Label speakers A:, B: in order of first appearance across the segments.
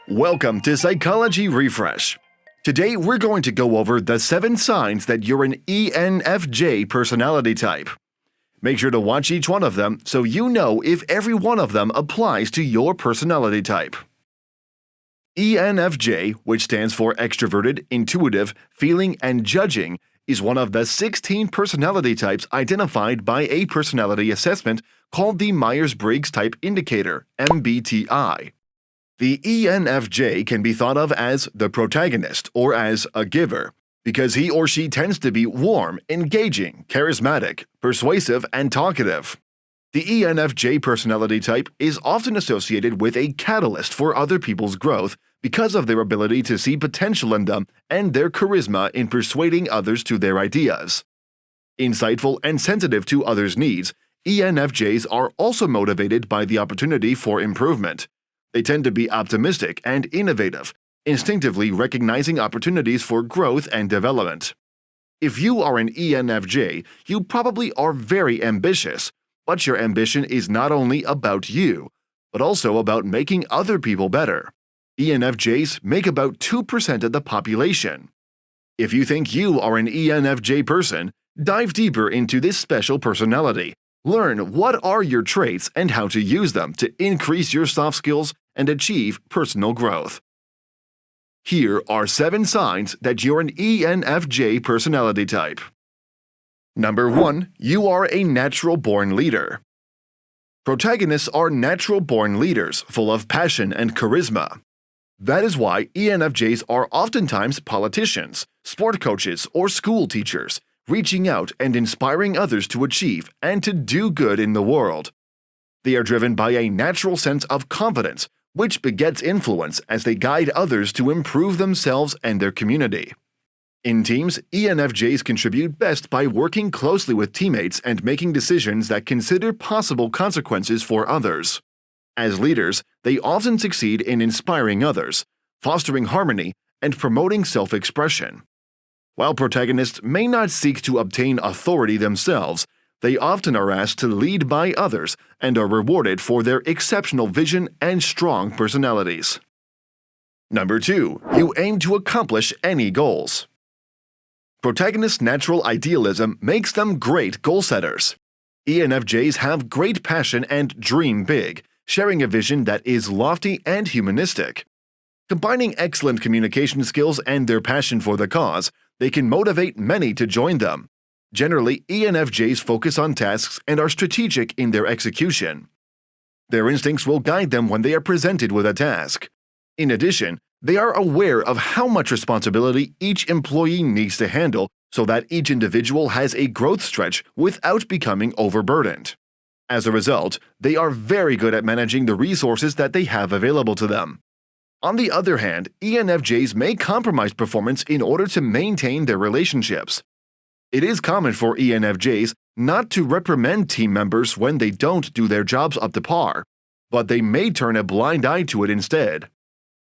A: Welcome to Psychology Refresh. Today we're going to go over the 7 signs that you're an ENFJ personality type. Make sure to watch each one of them so you know if every one of them applies to your personality type. ENFJ, which stands for extraverted, intuitive, feeling, and judging, is one of the 16 personality types identified by a personality assessment called the Myers-Briggs Type Indicator, MBTI. The ENFJ can be thought of as the protagonist or as a giver, because he or she tends to be warm, engaging, charismatic, persuasive, and talkative. The ENFJ personality type is often associated with a catalyst for other people's growth because of their ability to see potential in them and their charisma in persuading others to their ideas. Insightful and sensitive to others' needs, ENFJs are also motivated by the opportunity for improvement. They tend to be optimistic and innovative, instinctively recognizing opportunities for growth and development. If you are an ENFJ, you probably are very ambitious, but your ambition is not only about you, but also about making other people better. ENFJs make about 2% of the population. If you think you are an ENFJ person, dive deeper into this special personality. Learn what are your traits and how to use them to increase your soft skills and achieve personal growth. Here are 7 signs that you're an ENFJ personality type. Number 1. You are a natural-born leader. Protagonists are natural-born leaders full of passion and charisma. That is why ENFJs are oftentimes politicians, sport coaches, or school teachers, reaching out and inspiring others to achieve and to do good in the world. They are driven by a natural sense of confidence, which begets influence as they guide others to improve themselves and their community. In teams, ENFJs contribute best by working closely with teammates and making decisions that consider possible consequences for others. As leaders, they often succeed in inspiring others, fostering harmony, and promoting self-expression. While protagonists may not seek to obtain authority themselves, they often are asked to lead by others and are rewarded for their exceptional vision and strong personalities. Number 2. You aim to accomplish any goals. Protagonists' natural idealism makes them great goal setters. ENFJs have great passion and dream big, sharing a vision that is lofty and humanistic. Combining excellent communication skills and their passion for the cause, they can motivate many to join them. Generally, ENFJs focus on tasks and are strategic in their execution. Their instincts will guide them when they are presented with a task. In addition, they are aware of how much responsibility each employee needs to handle so that each individual has a growth stretch without becoming overburdened. As a result, they are very good at managing the resources that they have available to them. On the other hand, ENFJs may compromise performance in order to maintain their relationships. It is common for ENFJs not to reprimand team members when they don't do their jobs up to par, but they may turn a blind eye to it instead.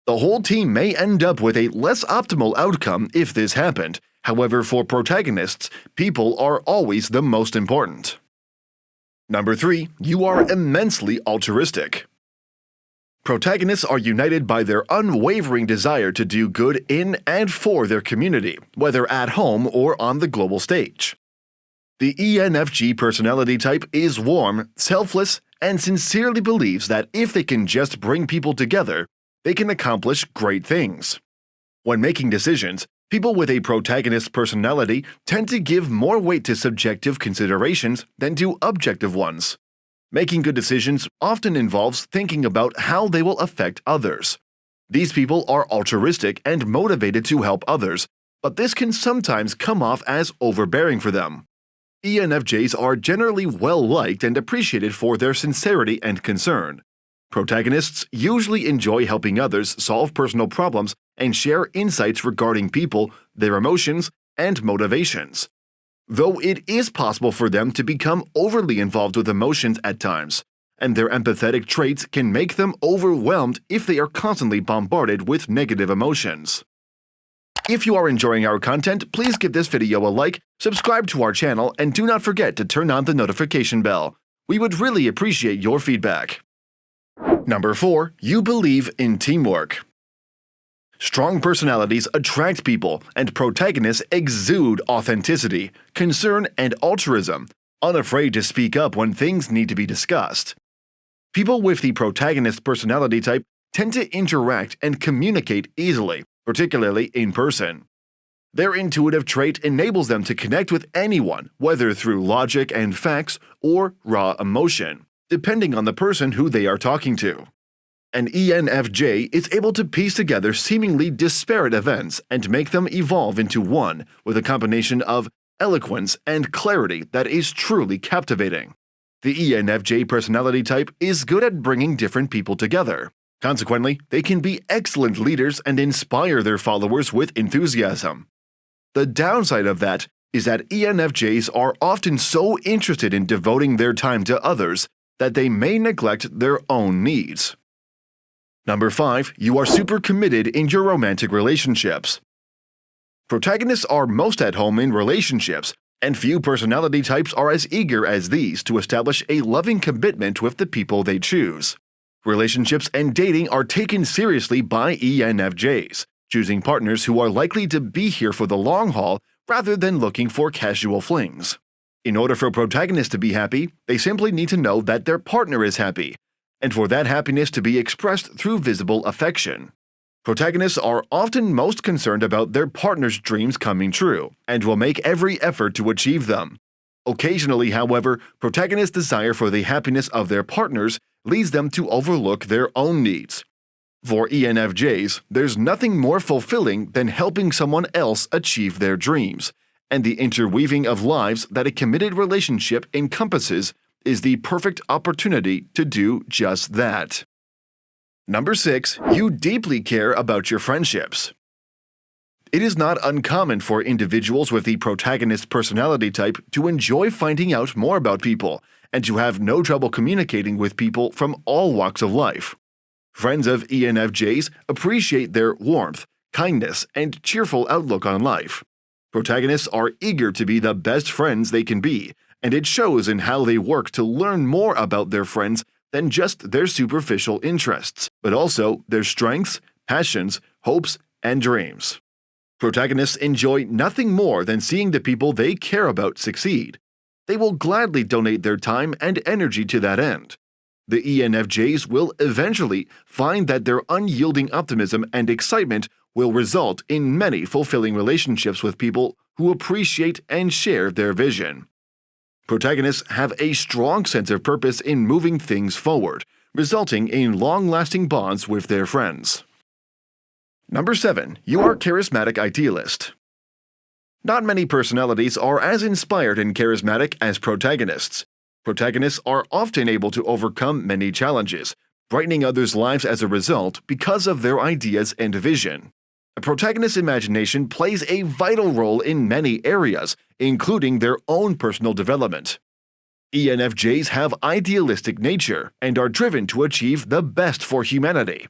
A: The whole team may end up with a less optimal outcome if this happened. However, for protagonists, people are always the most important. Number 3. You are immensely altruistic. Protagonists are united by their unwavering desire to do good in and for their community, whether at home or on the global stage. The ENFJ personality type is warm, selfless, and sincerely believes that if they can just bring people together, they can accomplish great things. When making decisions, people with a protagonist personality tend to give more weight to subjective considerations than to objective ones. Making good decisions often involves thinking about how they will affect others. These people are altruistic and motivated to help others, but this can sometimes come off as overbearing for them. ENFJs are generally well-liked and appreciated for their sincerity and concern. Protagonists usually enjoy helping others solve personal problems and share insights regarding people, their emotions, and motivations. Though it is possible for them to become overly involved with emotions at times, and their empathetic traits can make them overwhelmed if they are constantly bombarded with negative emotions. If you are enjoying our content, please give this video a like, subscribe to our channel, and do not forget to turn on the notification bell. We would really appreciate your feedback. Number 4. You believe in teamwork. Strong personalities attract people, and protagonists exude authenticity, concern, and altruism, unafraid to speak up when things need to be discussed. People with the protagonist personality type tend to interact and communicate easily, particularly in person. Their intuitive trait enables them to connect with anyone, whether through logic and facts or raw emotion, depending on the person who they are talking to. An ENFJ is able to piece together seemingly disparate events and make them evolve into one with a combination of eloquence and clarity that is truly captivating. The ENFJ personality type is good at bringing different people together. Consequently, they can be excellent leaders and inspire their followers with enthusiasm. The downside of that is that ENFJs are often so interested in devoting their time to others that they may neglect their own needs. Number 5. You are super committed in your romantic relationships. Protagonists are most at home in relationships, and few personality types are as eager as these to establish a loving commitment with the people they choose. Relationships and dating are taken seriously by ENFJs, choosing partners who are likely to be here for the long haul rather than looking for casual flings. In order for protagonists to be happy, they simply need to know that their partner is happy, and for that happiness to be expressed through visible affection. Protagonists are often most concerned about their partner's dreams coming true, and will make every effort to achieve them. Occasionally, however, protagonists' desire for the happiness of their partners leads them to overlook their own needs. For ENFJs, there's nothing more fulfilling than helping someone else achieve their dreams, and the interweaving of lives that a committed relationship encompasses is the perfect opportunity to do just that. Number 6. You deeply care about your friendships. It is not uncommon for individuals with the protagonist personality type to enjoy finding out more about people and to have no trouble communicating with people from all walks of life. Friends of ENFJs appreciate their warmth, kindness, and cheerful outlook on life. Protagonists are eager to be the best friends they can be, and it shows in how they work to learn more about their friends than just their superficial interests, but also their strengths, passions, hopes, and dreams. Protagonists enjoy nothing more than seeing the people they care about succeed. They will gladly donate their time and energy to that end. The ENFJs will eventually find that their unyielding optimism and excitement will result in many fulfilling relationships with people who appreciate and share their vision. Protagonists have a strong sense of purpose in moving things forward, resulting in long-lasting bonds with their friends. Number 7. You are charismatic idealist. Not many personalities are as inspired and charismatic as protagonists. Protagonists are often able to overcome many challenges, brightening others' lives as a result because of their ideas and vision. A protagonist's imagination plays a vital role in many areas, including their own personal development. ENFJs have idealistic nature and are driven to achieve the best for humanity.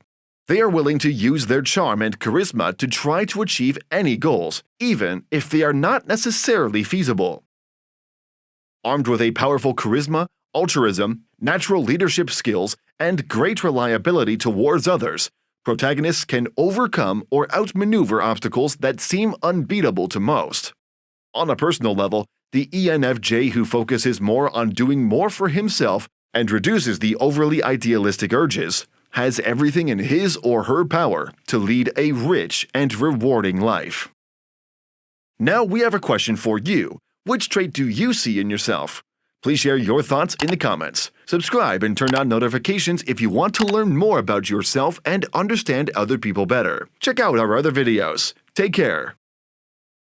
A: They are willing to use their charm and charisma to try to achieve any goals, even if they are not necessarily feasible. Armed with a powerful charisma, altruism, natural leadership skills, and great reliability towards others, protagonists can overcome or outmaneuver obstacles that seem unbeatable to most. On a personal level, the ENFJ who focuses more on doing more for himself and reduces the overly idealistic urges has everything in his or her power to lead a rich and rewarding life. Now we have a question for you. Which trait do you see in yourself? Please share your thoughts in the comments. Subscribe and turn on notifications if you want to learn more about yourself and understand other people better. Check out our other videos. Take care.